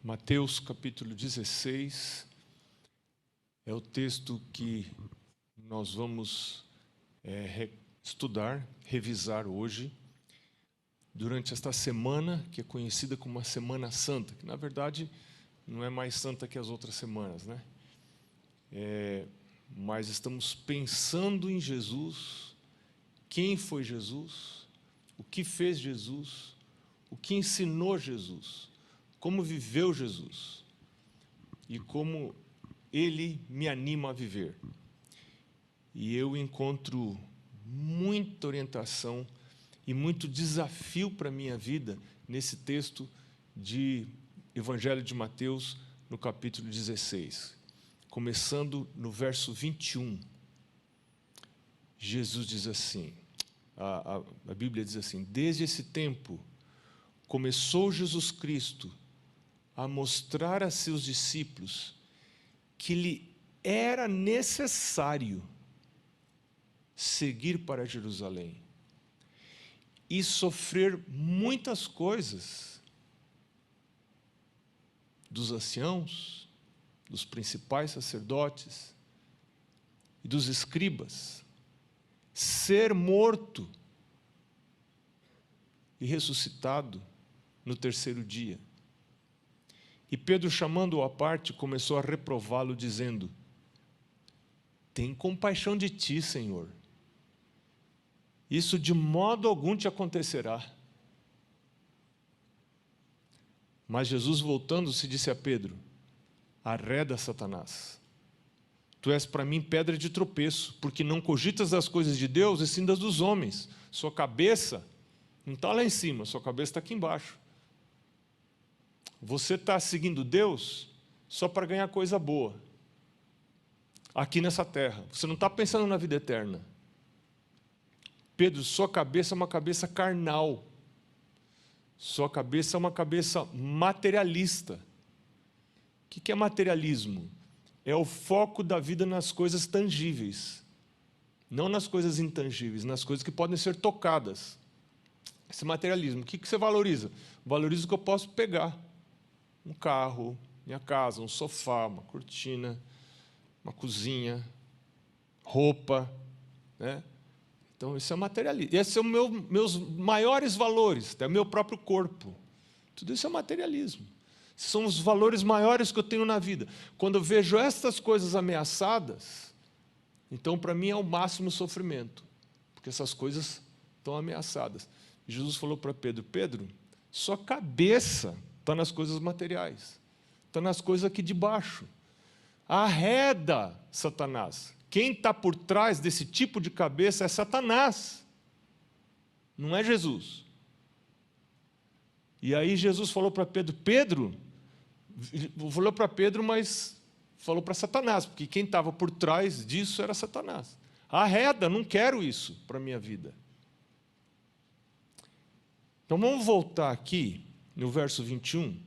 Mateus capítulo 16 é o texto que nós vamos estudar, revisar hoje, durante esta semana, que é conhecida como a Semana Santa, que na verdade não é mais santa que as outras semanas, né? Mas estamos pensando em Jesus, quem foi Jesus, o que fez Jesus, o que ensinou Jesus, como viveu Jesus e como Ele me anima a viver. E eu encontro muita orientação e muito desafio para a minha vida nesse texto de Evangelho de Mateus, no capítulo 16. Começando no verso 21. Jesus diz assim, a Bíblia diz assim: desde esse tempo começou Jesus Cristo a mostrar a seus discípulos que lhe era necessário seguir para Jerusalém e sofrer muitas coisas dos anciãos, dos principais sacerdotes e dos escribas, ser morto e ressuscitado no terceiro dia. E Pedro, chamando-o à parte, começou a reprová-lo, dizendo: tem compaixão de ti, Senhor. Isso de modo algum te acontecerá. Mas Jesus, voltando-se, disse a Pedro: arreda, Satanás. Tu és para mim pedra de tropeço, porque não cogitas das coisas de Deus, e sim das dos homens. Sua cabeça não está lá em cima, sua cabeça está aqui embaixo. Você está seguindo Deus só para ganhar coisa boa, aqui nessa terra. Você não está pensando na vida eterna. Pedro, sua cabeça é uma cabeça carnal. Sua cabeça é uma cabeça materialista. O que é materialismo? É o foco da vida nas coisas tangíveis, não nas coisas intangíveis, nas coisas que podem ser tocadas. Esse materialismo, o que você valoriza? Valorizo o que eu posso pegar. Um carro, minha casa, um sofá, uma cortina, uma cozinha, roupa, né? Então, isso é materialismo. Esses são meus maiores valores, até o meu próprio corpo. Tudo isso é materialismo. São os valores maiores que eu tenho na vida. Quando eu vejo estas coisas ameaçadas, então, para mim, é o máximo sofrimento, porque essas coisas estão ameaçadas. Jesus falou para Pedro: Pedro, sua cabeça está nas coisas materiais, está nas coisas aqui de baixo. Arreda, Satanás. Quem está por trás desse tipo de cabeça é Satanás, não é Jesus. E aí Jesus falou para Pedro, falou para Pedro, mas falou para Satanás, porque quem estava por trás disso era Satanás. Arreda, não quero isso para a minha vida. Então vamos voltar aqui no verso 21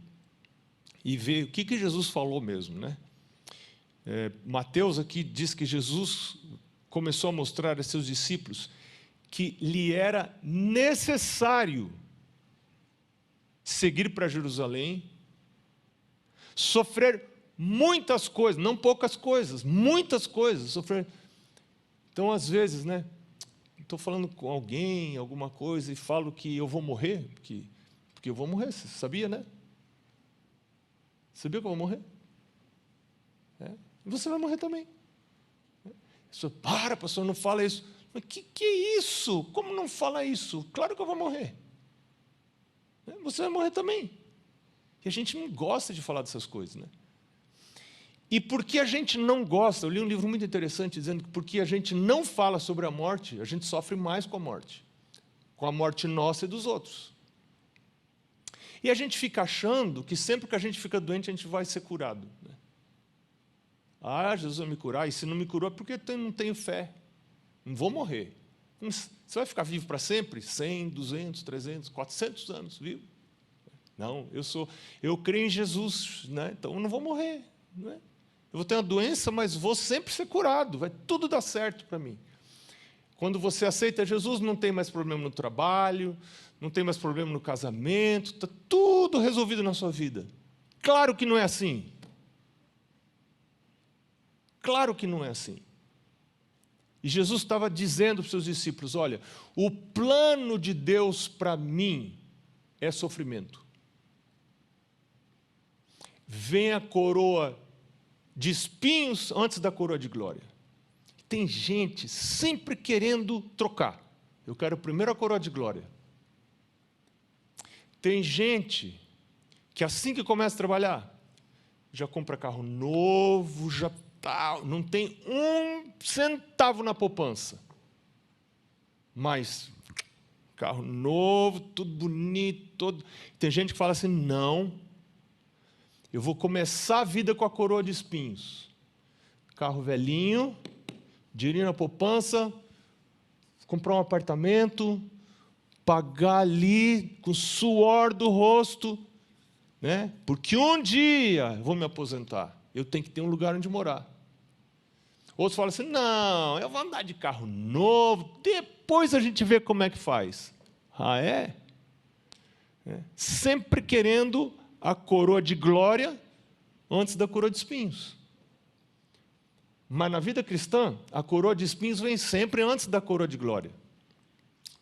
e ver o que Jesus falou mesmo, né? Mateus aqui diz que Jesus começou a mostrar a seus discípulos que lhe era necessário seguir para Jerusalém, sofrer muitas coisas, não poucas coisas, muitas coisas, sofrer. Então, às vezes, né, estou falando com alguém, alguma coisa, e falo que eu vou morrer, porque eu vou morrer, você sabia, né? Sabia que eu vou morrer? E você vai morrer também. Pastor, pastor, não fala isso. Mas que é isso? Como não fala isso? Claro que eu vou morrer. Você vai morrer também. E a gente não gosta de falar dessas coisas, né? E porque a gente não gosta, eu li um livro muito interessante dizendo que porque a gente não fala sobre a morte, a gente sofre mais com a morte nossa e dos outros. E a gente fica achando que sempre que a gente fica doente, a gente vai ser curado, né? Jesus vai me curar, e se não me curou é porque eu não tenho fé. Não vou morrer. Você vai ficar vivo para sempre? 100, 200, 300, 400 anos vivo? Não, eu creio em Jesus, né? Então eu não vou morrer, não é? Eu vou ter uma doença, mas vou sempre ser curado, vai tudo dar certo para mim. Quando você aceita Jesus, não tem mais problema no trabalho, não tem mais problema no casamento, está tudo resolvido na sua vida. Claro que não é assim. Claro que não é assim. E Jesus estava dizendo para os seus discípulos, olha, o plano de Deus para mim é sofrimento. Vem a coroa de espinhos antes da coroa de glória. Tem gente sempre querendo trocar. Eu quero primeiro a coroa de glória. Tem gente que assim que começa a trabalhar, já compra carro novo, já não tem um centavo na poupança. Mas carro novo, tudo bonito. Tem gente que fala assim, não, eu vou começar a vida com a coroa de espinhos. Carro velhinho, dinheiro na poupança, comprar um apartamento, pagar ali com o suor do rosto, né? Porque um dia eu vou me aposentar, eu tenho que ter um lugar onde morar. Outros falam assim, não, eu vou andar de carro novo, depois a gente vê como é que faz. Ah, é? Sempre querendo a coroa de glória antes da coroa de espinhos. Mas na vida cristã, a coroa de espinhos vem sempre antes da coroa de glória.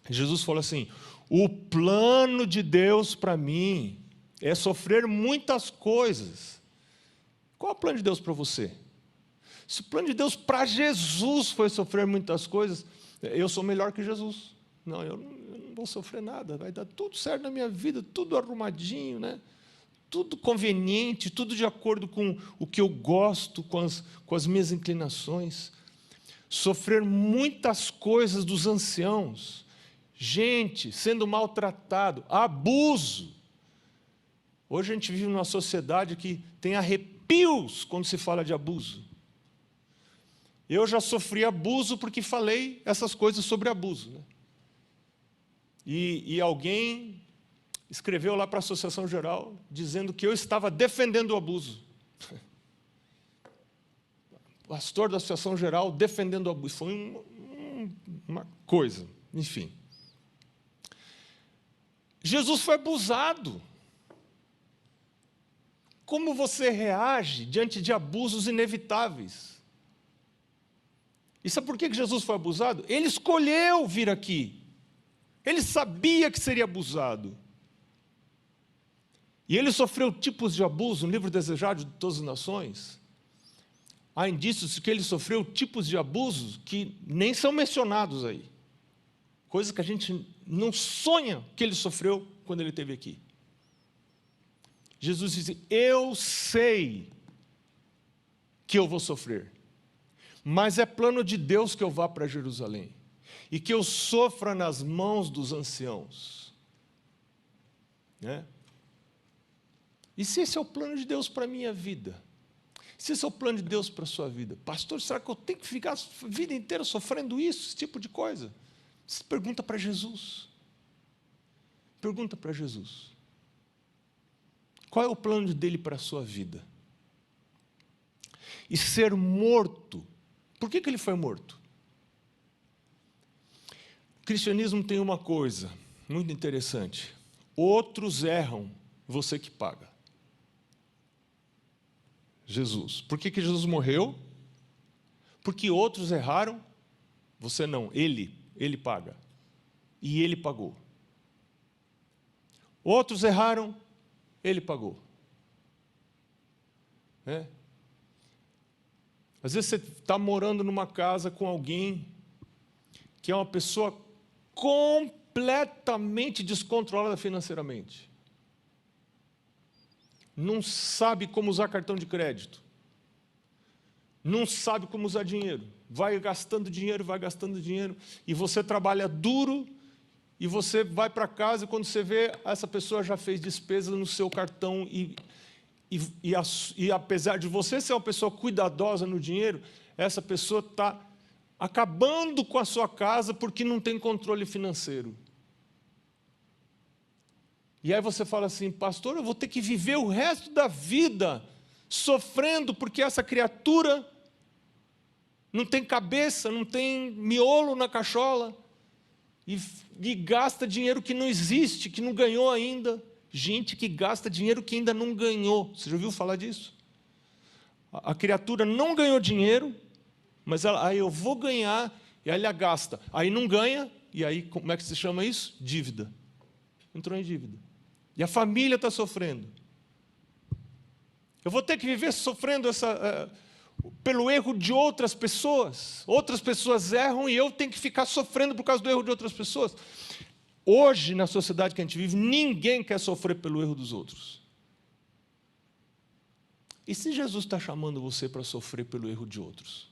Jesus falou assim, o plano de Deus para mim é sofrer muitas coisas. Qual é o plano de Deus para você? Se o plano de Deus para Jesus foi sofrer muitas coisas, eu sou melhor que Jesus. Não, eu não vou sofrer nada, vai dar tudo certo na minha vida, tudo arrumadinho, né? Tudo conveniente, tudo de acordo com o que eu gosto, com as minhas inclinações. Sofrer muitas coisas dos anciãos, gente sendo maltratado, abuso. Hoje a gente vive numa sociedade que tem arrepios quando se fala de abuso. Eu já sofri abuso porque falei essas coisas sobre abuso, né? E alguém escreveu lá para a Associação Geral, dizendo que eu estava defendendo o abuso. O pastor da Associação Geral defendendo o abuso. Foi uma coisa, enfim. Jesus foi abusado. Como você reage diante de abusos inevitáveis? E sabe por que Jesus foi abusado? Ele escolheu vir aqui. Ele sabia que seria abusado. E ele sofreu tipos de abuso, no livro Desejado de Todas as Nações. Há indícios de que ele sofreu tipos de abusos que nem são mencionados aí. Coisas que a gente não sonha que ele sofreu quando ele esteve aqui. Jesus disse, eu sei que eu vou sofrer, mas é plano de Deus que eu vá para Jerusalém e que eu sofra nas mãos dos anciãos. Né? E se esse é o plano de Deus para a minha vida? Se esse é o plano de Deus para a sua vida? Pastor, será que eu tenho que ficar a vida inteira sofrendo isso, esse tipo de coisa? Você pergunta para Jesus. Pergunta para Jesus. Qual é o plano dele para a sua vida? E ser morto. Por que ele foi morto? O cristianismo tem uma coisa muito interessante. Outros erram, você que paga. Jesus. Por que Jesus morreu? Porque outros erraram, você não, ele paga. E ele pagou. Outros erraram, ele pagou. Às vezes você está morando numa casa com alguém que é uma pessoa completamente descontrolada financeiramente. Não sabe como usar cartão de crédito. Não sabe como usar dinheiro. Vai gastando dinheiro, e você trabalha duro, e você vai para casa, e quando você vê, essa pessoa já fez despesa no seu cartão, e apesar de você ser uma pessoa cuidadosa no dinheiro, essa pessoa está acabando com a sua casa porque não tem controle financeiro. E aí você fala assim, pastor, eu vou ter que viver o resto da vida sofrendo porque essa criatura não tem cabeça, não tem miolo na cachola, e gasta dinheiro que não existe, que não ganhou ainda, gente que gasta dinheiro que ainda não ganhou. Você já ouviu falar disso? A criatura não ganhou dinheiro, mas aí eu vou ganhar, e aí ela gasta. Aí não ganha, e aí como é que se chama isso? Dívida. Entrou em dívida. E a família está sofrendo. Eu vou ter que viver sofrendo pelo erro de outras pessoas. Outras pessoas erram e eu tenho que ficar sofrendo por causa do erro de outras pessoas. Hoje, na sociedade que a gente vive, ninguém quer sofrer pelo erro dos outros. E se Jesus está chamando você para sofrer pelo erro de outros?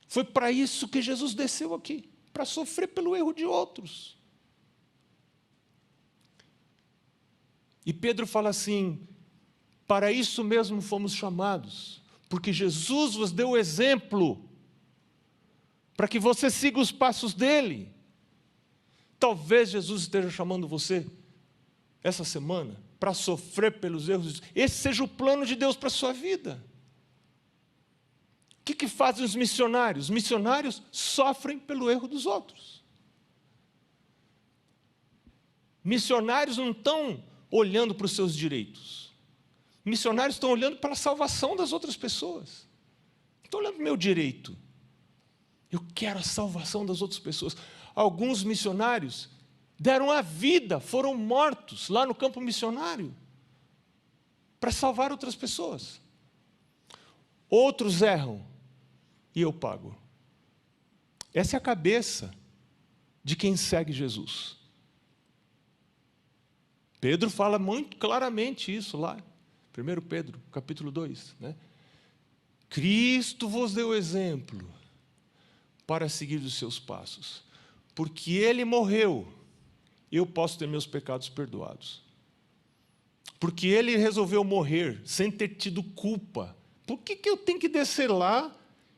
Foi para isso que Jesus desceu aqui, para sofrer pelo erro de outros. E Pedro fala assim: para isso mesmo fomos chamados, porque Jesus vos deu o exemplo, para que você siga os passos dele. Talvez Jesus esteja chamando você, essa semana, para sofrer pelos erros. Esse seja o plano de Deus para a sua vida. O que fazem os missionários? Os missionários sofrem pelo erro dos outros. Missionários não estão olhando para os seus direitos. Missionários estão olhando para a salvação das outras pessoas. Não estão olhando para o meu direito. Eu quero a salvação das outras pessoas. Alguns missionários deram a vida, foram mortos lá no campo missionário para salvar outras pessoas. Outros erram e eu pago. Essa é a cabeça de quem segue Jesus. Pedro fala muito claramente isso lá, 1 Pedro, capítulo 2. Né? Cristo vos deu exemplo para seguir os seus passos. Porque Ele morreu, eu posso ter meus pecados perdoados. Porque Ele resolveu morrer sem ter tido culpa. Por que eu tenho que descer lá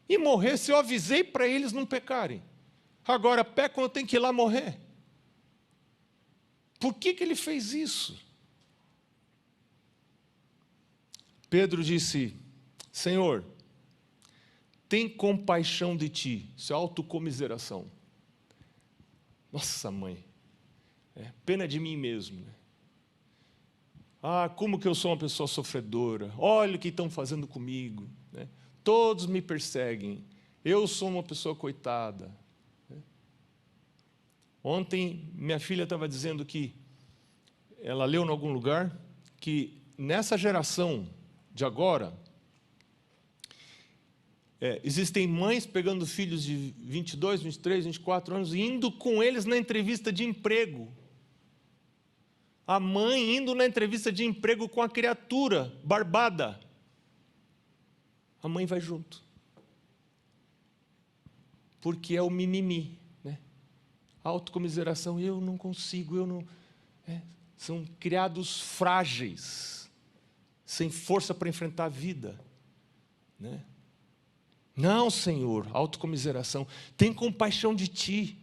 e morrer se eu avisei para eles não pecarem? Agora pecam, eu tenho que ir lá morrer. Por que Ele fez isso? Pedro disse: Senhor, tem compaixão de ti. Isso é autocomiseração. Nossa, mãe, pena de mim mesmo. Né? Ah, como que eu sou uma pessoa sofredora. Olha o que estão fazendo comigo. Né? Todos me perseguem. Eu sou uma pessoa coitada. Né? Ontem, minha filha estava dizendo que ela leu em algum lugar que nessa geração de agora, existem mães pegando filhos de 22, 23, 24 anos e indo com eles na entrevista de emprego. A mãe indo na entrevista de emprego com a criatura barbada. A mãe vai junto. Porque é o mimimi. Né? A autocomiseração, eu não consigo, eu não... São criados frágeis, sem força para enfrentar a vida. Né? Não, Senhor, autocomiseração, tem compaixão de ti,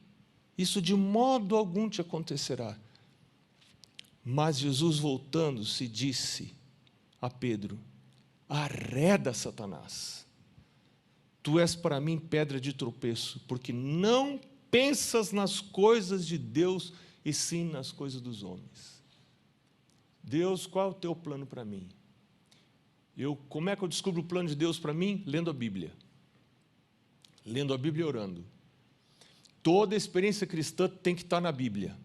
isso de modo algum te acontecerá. Mas Jesus, voltando-se, disse a Pedro: arreda, Satanás, tu és para mim pedra de tropeço, porque não pensas nas coisas de Deus, e sim nas coisas dos homens. Deus, qual é o teu plano para mim? Como é que eu descubro o plano de Deus para mim? Lendo a Bíblia. Lendo a Bíblia e orando. Toda experiência cristã tem que estar na Bíblia.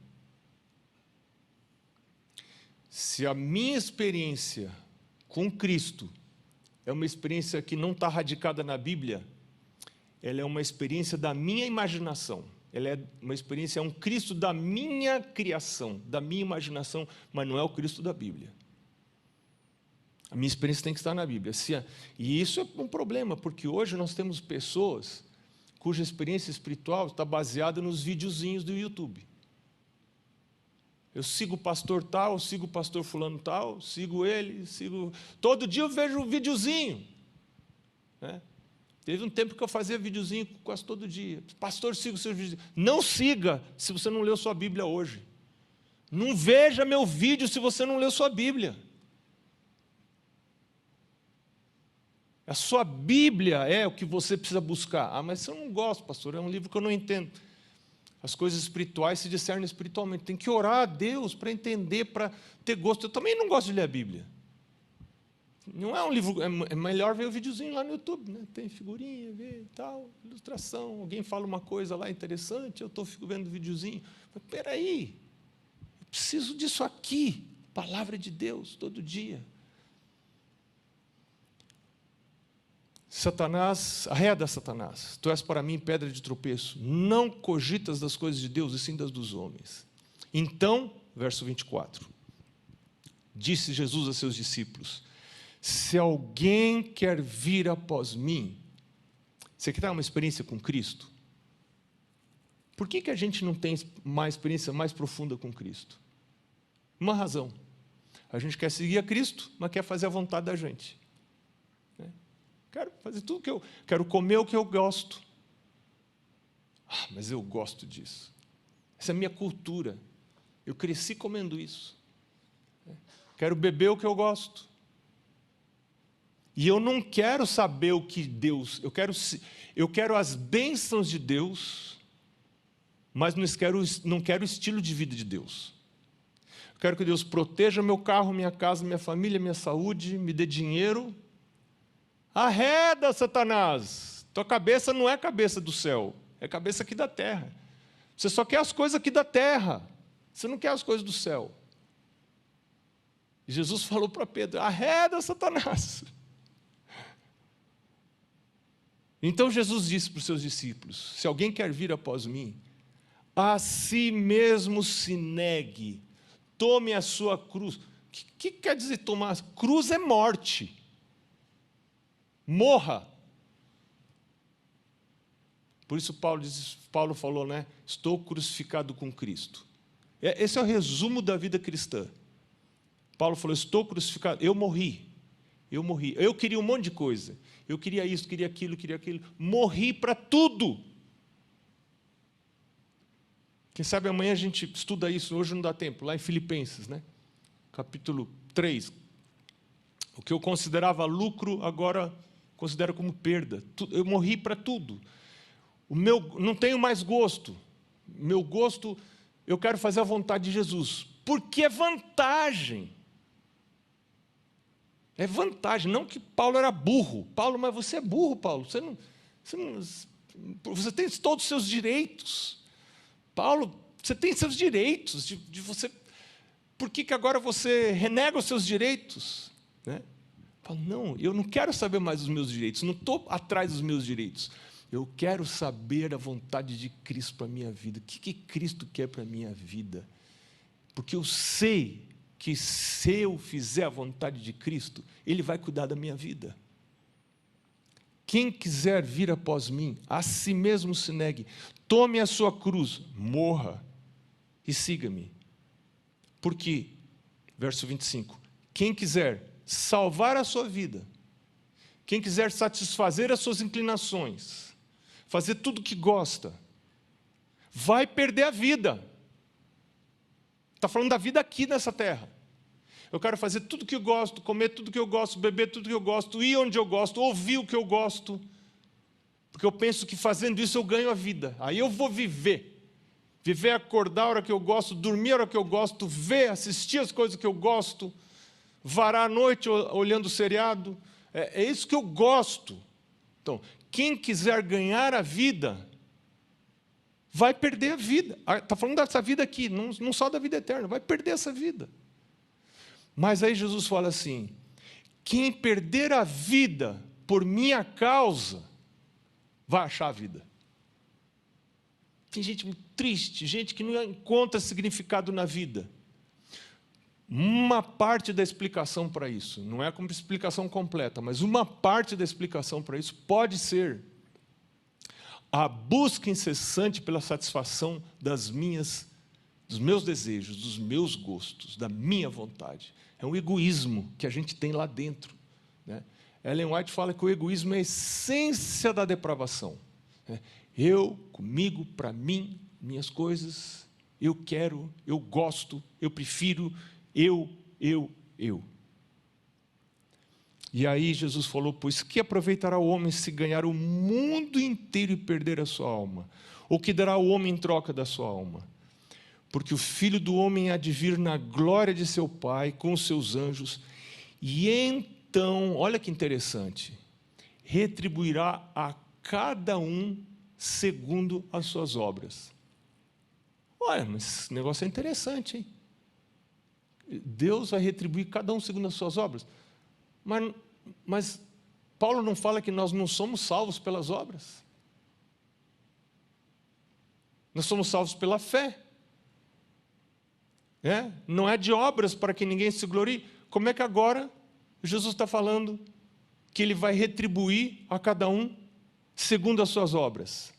Se a minha experiência com Cristo é uma experiência que não está radicada na Bíblia, ela é uma experiência da minha imaginação. Ela é uma experiência, é um Cristo da minha criação, da minha imaginação, mas não é o Cristo da Bíblia. A minha experiência tem que estar na Bíblia. E isso é um problema, porque hoje nós temos pessoas cuja experiência espiritual está baseada nos videozinhos do YouTube. Eu sigo o pastor tal, sigo o pastor fulano tal, sigo ele, sigo... Todo dia eu vejo um videozinho. Né? Teve um tempo que eu fazia videozinho quase todo dia. Pastor, siga os seus vídeos. Não siga se você não leu sua Bíblia hoje. Não veja meu vídeo se você não leu sua Bíblia. A sua Bíblia é o que você precisa buscar. Ah, mas eu não gosto, pastor, é um livro que eu não entendo. As coisas espirituais se discernem espiritualmente. Tem que orar a Deus para entender, para ter gosto. Eu também não gosto de ler a Bíblia. Não é um livro, é melhor ver o videozinho lá no YouTube, né? Tem figurinha, vê e tal, ilustração, alguém fala uma coisa lá interessante, eu fico vendo o videozinho. Mas, espera aí, eu preciso disso aqui, palavra de Deus, todo dia. Satanás, arreda Satanás, tu és para mim pedra de tropeço, não cogitas das coisas de Deus, e sim das dos homens. Então, verso 24, disse Jesus a seus discípulos, se alguém quer vir após mim, você quer ter uma experiência com Cristo? Por que a gente não tem uma experiência mais profunda com Cristo? Uma razão, a gente quer seguir a Cristo, mas quer fazer a vontade da gente. Quero fazer tudo que eu quero, comer o que eu gosto. Mas eu gosto disso. Essa é a minha cultura. Eu cresci comendo isso. Quero beber o que eu gosto. E eu não quero saber o que Deus... Eu quero as bênçãos de Deus, mas não quero o estilo de vida de Deus. Eu quero que Deus proteja meu carro, minha casa, minha família, minha saúde, me dê dinheiro. Arreda, Satanás! Tua cabeça não é a cabeça do céu, é a cabeça aqui da terra. Você só quer as coisas aqui da terra, você não quer as coisas do céu. E Jesus falou para Pedro, arreda, Satanás! Então Jesus disse para os seus discípulos, se alguém quer vir após mim, a si mesmo se negue, tome a sua cruz. O que quer dizer tomar? Cruz é morte. Morra. Por isso Paulo falou, né? Estou crucificado com Cristo. Esse é o resumo da vida cristã. Paulo falou, estou crucificado, eu morri. Eu queria um monte de coisa. Eu queria isso, queria aquilo. Morri para tudo. Quem sabe amanhã a gente estuda isso, hoje não dá tempo, lá em Filipenses, né? Capítulo 3. O que eu considerava lucro, agora considero como perda. Eu morri para tudo. Não tenho mais gosto. Meu gosto, eu quero fazer a vontade de Jesus. Porque é vantagem. É vantagem. Não que Paulo era burro. Paulo, mas você é burro, Paulo. Você tem todos os seus direitos. Paulo, você tem seus direitos. De você. Por que agora você renega os seus direitos? Né? Fala, não, eu não quero saber mais dos meus direitos, não estou atrás dos meus direitos. Eu quero saber a vontade de Cristo para a minha vida. O que Cristo quer para a minha vida? Porque eu sei que se eu fizer a vontade de Cristo, Ele vai cuidar da minha vida. Quem quiser vir após mim, a si mesmo se negue, tome a sua cruz, morra e siga-me. Porque, verso 25, quem quiser salvar a sua vida, quem quiser satisfazer as suas inclinações, fazer tudo o que gosta, vai perder a vida. Está falando da vida aqui nessa terra. Eu quero fazer tudo o que eu gosto, comer tudo o que eu gosto, beber tudo o que eu gosto, ir onde eu gosto, ouvir o que eu gosto, porque eu penso que fazendo isso eu ganho a vida. Aí eu vou viver. Viver, acordar a hora que eu gosto, dormir a hora que eu gosto, ver, assistir as coisas que eu gosto, varar a noite olhando o seriado, é isso que eu gosto. Então, quem quiser ganhar a vida, vai perder a vida. Está falando dessa vida aqui, não só da vida eterna, vai perder essa vida. Mas aí Jesus fala assim, quem perder a vida por minha causa, vai achar a vida. Tem gente muito triste, gente que não encontra significado na vida. Uma parte da explicação para isso, não é como explicação completa, mas uma parte da explicação para isso pode ser a busca incessante pela satisfação dos meus desejos, dos meus gostos, da minha vontade. É um egoísmo que a gente tem lá dentro, né? Ellen White fala que o egoísmo é a essência da depravação. Eu, comigo, para mim, minhas coisas, eu quero, eu gosto, eu prefiro, eu. E aí Jesus falou: pois que aproveitará o homem se ganhar o mundo inteiro e perder a sua alma? O que dará o homem em troca da sua alma? Porque o Filho do Homem há de vir na glória de seu Pai com os seus anjos, e então, olha que interessante, retribuirá a cada um segundo as suas obras. Olha, mas esse negócio é interessante, hein? Deus vai retribuir cada um segundo as suas obras. Mas Paulo não fala que nós não somos salvos pelas obras? Nós somos salvos pela fé. Não é de obras para que ninguém se glorie. Como é que agora Jesus está falando que Ele vai retribuir a cada um segundo as suas obras?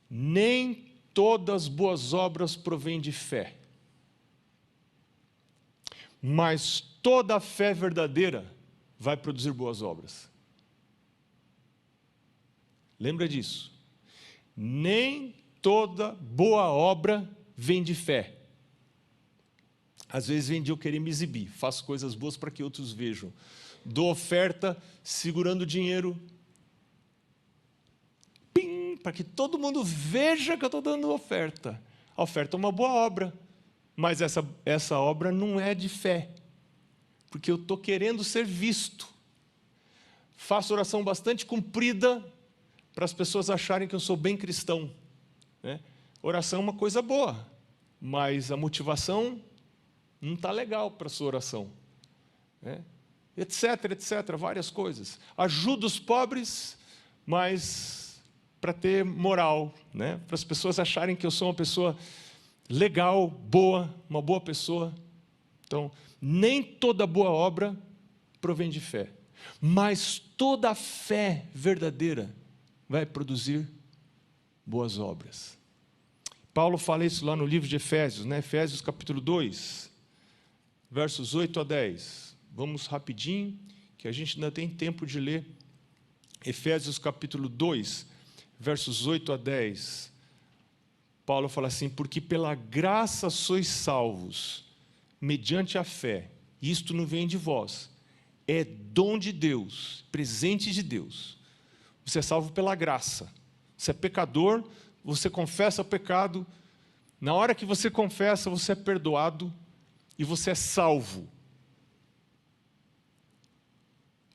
Nem todas as boas obras provêm de fé, mas toda a fé verdadeira vai produzir boas obras. Lembra disso? Nem toda boa obra vem de fé. Às vezes vem de eu querer me exibir, faço coisas boas para que outros vejam. Dou oferta segurando dinheiro, para que todo mundo veja que eu estou dando oferta. A oferta é uma boa obra, mas essa obra não é de fé, porque eu estou querendo ser visto. Faço oração bastante comprida para as pessoas acharem que eu sou bem cristão. Oração é uma coisa boa, mas a motivação não está legal para a sua oração. Etc, etc, várias coisas. Ajudo os pobres, mas para ter moral, para as pessoas acharem que eu sou uma pessoa legal, boa, uma boa pessoa. Então, nem toda boa obra provém de fé, mas toda a fé verdadeira vai produzir boas obras. Paulo fala isso lá no livro de Efésios, Efésios capítulo 2, versos 8 a 10. Vamos rapidinho, que a gente ainda tem tempo de ler. Efésios capítulo 2, versos 8 a 10. Paulo fala assim: porque pela graça sois salvos, mediante a fé. Isto não vem de vós, é dom de Deus, presente de Deus. Você é salvo pela graça. Você é pecador, você confessa o pecado. Na hora que você confessa, você é perdoado e você é salvo.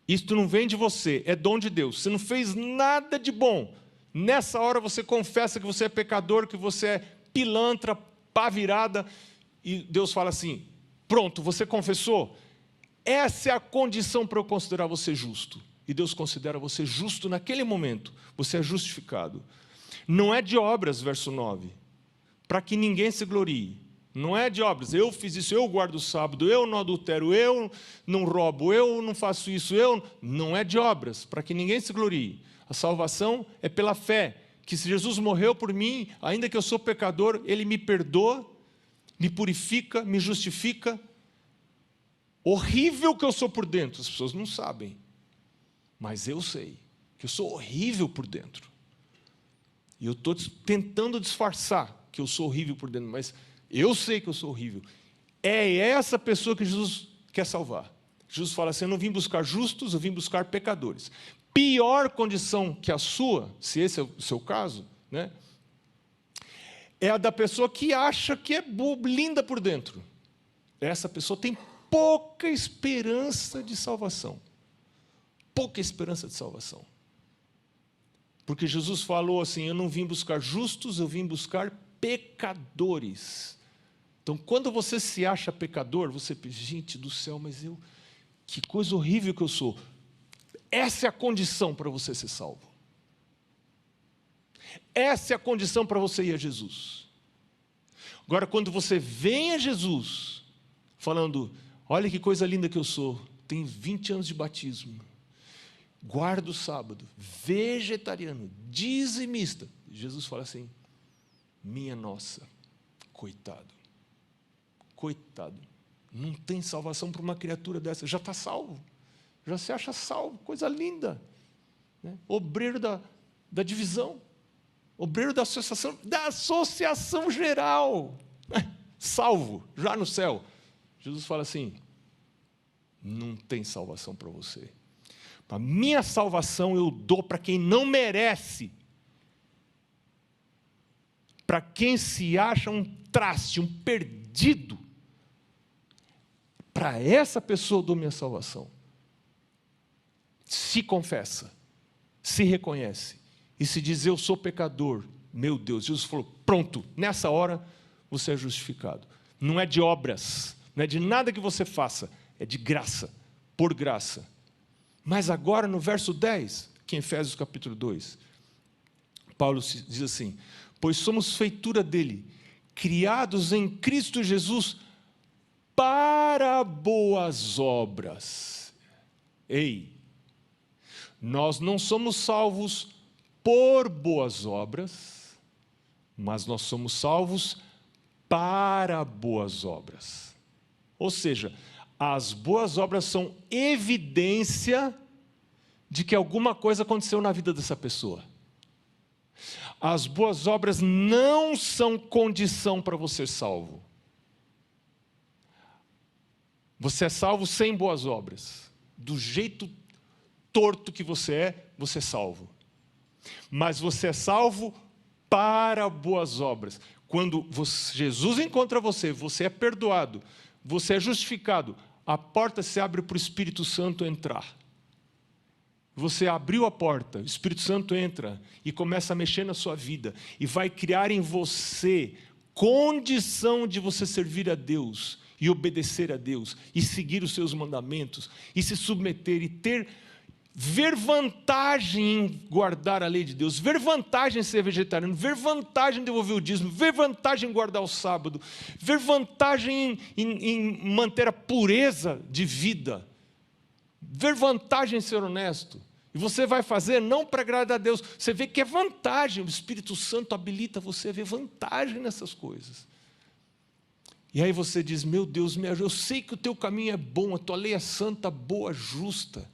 Isto não vem de você, é dom de Deus. Você não fez nada de bom. Nessa hora você confessa que você é pecador, que você é pilantra, pá virada, e Deus fala assim: pronto, você confessou? Essa é a condição para eu considerar você justo. E Deus considera você justo naquele momento. Você é justificado. Não é de obras, verso 9, para que ninguém se glorie. Não é de obras, eu fiz isso, eu guardo o sábado, eu não adultero, eu não roubo, eu não faço isso, não é de obras, para que ninguém se glorie. A salvação é pela fé, que se Jesus morreu por mim, ainda que eu sou pecador, Ele me perdoa, me purifica, me justifica. Horrível que eu sou por dentro, as pessoas não sabem, mas eu sei que eu sou horrível por dentro. E eu estou tentando disfarçar que eu sou horrível por dentro, mas eu sei que eu sou horrível. É essa pessoa que Jesus quer salvar. Jesus fala assim: eu não vim buscar justos, eu vim buscar pecadores. Pior condição que a sua, se esse é o seu caso, é a da pessoa que acha que é linda por dentro. Essa pessoa tem pouca esperança de salvação. Pouca esperança de salvação. Porque Jesus falou assim: eu não vim buscar justos, eu vim buscar pecadores. Então, quando você se acha pecador, você pensa: gente do céu, mas que coisa horrível que eu sou. Essa é a condição para você ser salvo. Essa é a condição para você ir a Jesus. Agora, quando você vem a Jesus, falando: olha que coisa linda que eu sou, tenho 20 anos de batismo, guardo o sábado, vegetariano, dizimista. Jesus fala assim: minha nossa, coitado, não tem salvação para uma criatura dessa, já está salvo, já se acha salvo, coisa linda, obreiro da divisão, obreiro da associação geral, salvo, já no céu. Jesus fala assim: não tem salvação para você. A minha salvação eu dou para quem não merece. Para quem se acha um traste, um perdido. Para essa pessoa eu dou minha salvação. Se confessa, se reconhece e se diz, eu sou pecador. Meu Deus, Jesus falou, pronto, nessa hora você é justificado. Não é de obras, não é de nada que você faça, é de graça, por graça. Mas agora no verso 10, que em Efésios capítulo 2, Paulo diz assim, pois somos feitura dele, criados em Cristo Jesus para boas obras. Ei, nós não somos salvos por boas obras, mas nós somos salvos para boas obras. Ou seja, as boas obras são evidência de que alguma coisa aconteceu na vida dessa pessoa. As boas obras não são condição para você ser salvo. Você é salvo sem boas obras. Do jeito torto que você é salvo. Mas você é salvo para boas obras. Quando Jesus encontra você, você é perdoado, você é justificado, a porta se abre para o Espírito Santo entrar. Você abriu a porta, o Espírito Santo entra e começa a mexer na sua vida e vai criar em você condição de você servir a Deus e obedecer a Deus e seguir os seus mandamentos e se submeter e ver vantagem em guardar a lei de Deus, ver vantagem em ser vegetariano, ver vantagem em devolver o dízimo, ver vantagem em guardar o sábado, ver vantagem em manter a pureza de vida, ver vantagem em ser honesto. E você vai fazer não para agradar a Deus, você vê que é vantagem, o Espírito Santo habilita você a ver vantagem nessas coisas. E aí você diz, meu Deus, me ajuda, eu sei que o teu caminho é bom, a tua lei é santa, boa, justa.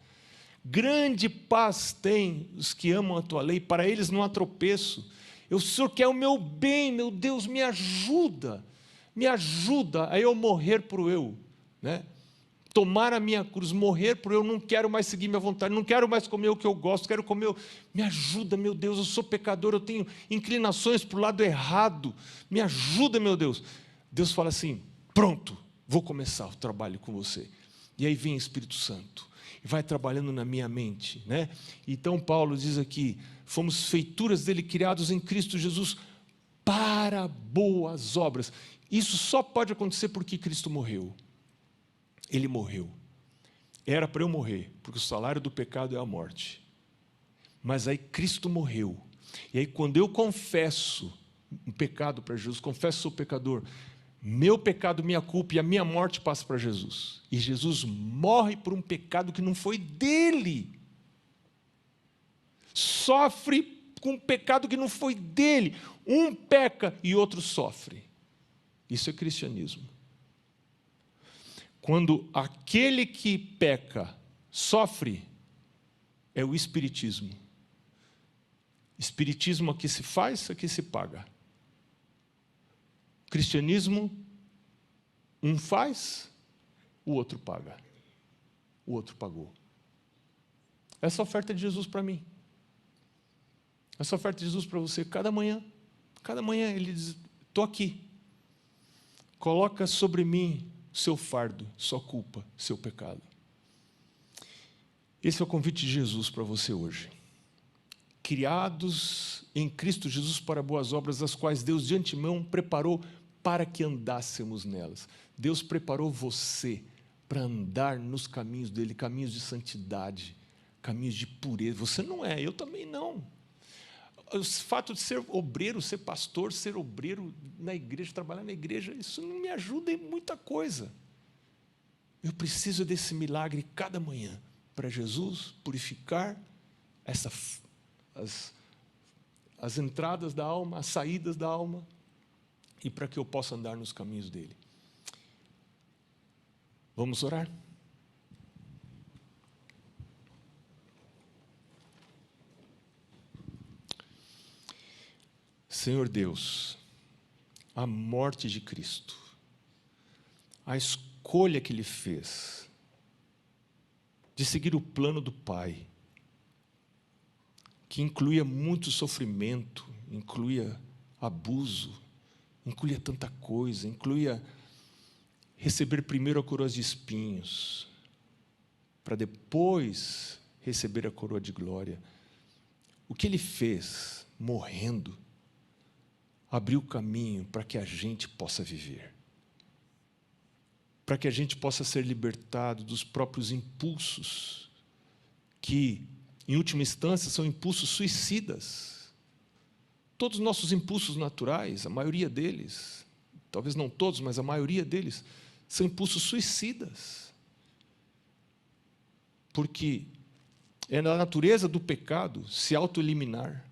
Grande paz tem os que amam a tua lei, para eles não há tropeço. O Senhor quer o meu bem, meu Deus, me ajuda a eu morrer por eu, né? Tomar a minha cruz, morrer por eu, não quero mais seguir minha vontade, não quero mais comer o que eu gosto, quero comer, me ajuda, meu Deus, eu sou pecador, eu tenho inclinações para o lado errado, me ajuda, meu Deus. Deus fala assim, pronto, vou começar o trabalho com você. E aí vem o Espírito Santo, e vai trabalhando na minha mente, né? Então Paulo diz aqui, fomos feituras dele, criados em Cristo Jesus, para boas obras. Isso só pode acontecer porque Cristo morreu. Ele morreu. Era para eu morrer, porque o salário do pecado é a morte. Mas aí Cristo morreu. E aí quando eu confesso um pecado para Jesus, confesso que sou pecador, meu pecado, minha culpa e a minha morte passa para Jesus. E Jesus morre por um pecado que não foi dele. Sofre com um pecado que não foi dele. Um peca e outro sofre. Isso é cristianismo. Quando aquele que peca sofre, é o espiritismo. Espiritismo aqui se faz, aqui se paga. Cristianismo, um faz, o outro paga. O outro pagou. Essa oferta de Jesus para mim. Essa oferta de Jesus para você, cada manhã ele diz, estou aqui. Coloca sobre mim seu fardo, sua culpa, seu pecado. Esse é o convite de Jesus para você hoje. Criados em Cristo Jesus para boas obras, as quais Deus de antemão preparou para que andássemos nelas. Deus preparou você para andar nos caminhos dele, caminhos de santidade, caminhos de pureza. Você não é, eu também não. O fato de ser obreiro, ser pastor, ser obreiro na igreja, trabalhar na igreja, isso não me ajuda em muita coisa. Eu preciso desse milagre cada manhã, para Jesus purificar as entradas da alma, as saídas da alma, e para que eu possa andar nos caminhos dele. Vamos orar? Senhor Deus, a morte de Cristo, a escolha que Ele fez, de seguir o plano do Pai, que incluía muito sofrimento, incluía abuso, incluía tanta coisa, incluía receber primeiro a coroa de espinhos, para depois receber a coroa de glória. O que Ele fez, morrendo, abriu o caminho para que a gente possa viver, para que a gente possa ser libertado dos próprios impulsos, que, em última instância, são impulsos suicidas. Todos os nossos impulsos naturais, a maioria deles, talvez não todos, mas a maioria deles, são impulsos suicidas. Porque é na natureza do pecado se autoeliminar.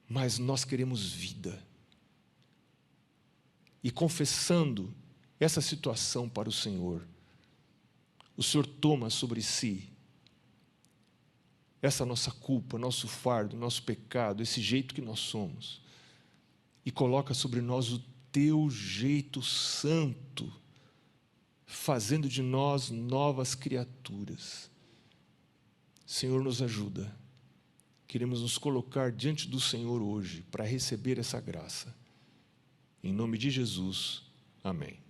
Mas nós queremos vida. E confessando essa situação para o Senhor toma sobre si essa nossa culpa, nosso fardo, nosso pecado, esse jeito que nós somos, e coloca sobre nós o teu jeito santo, fazendo de nós novas criaturas. Senhor, nos ajuda. Queremos nos colocar diante do Senhor hoje para receber essa graça. Em nome de Jesus, amém.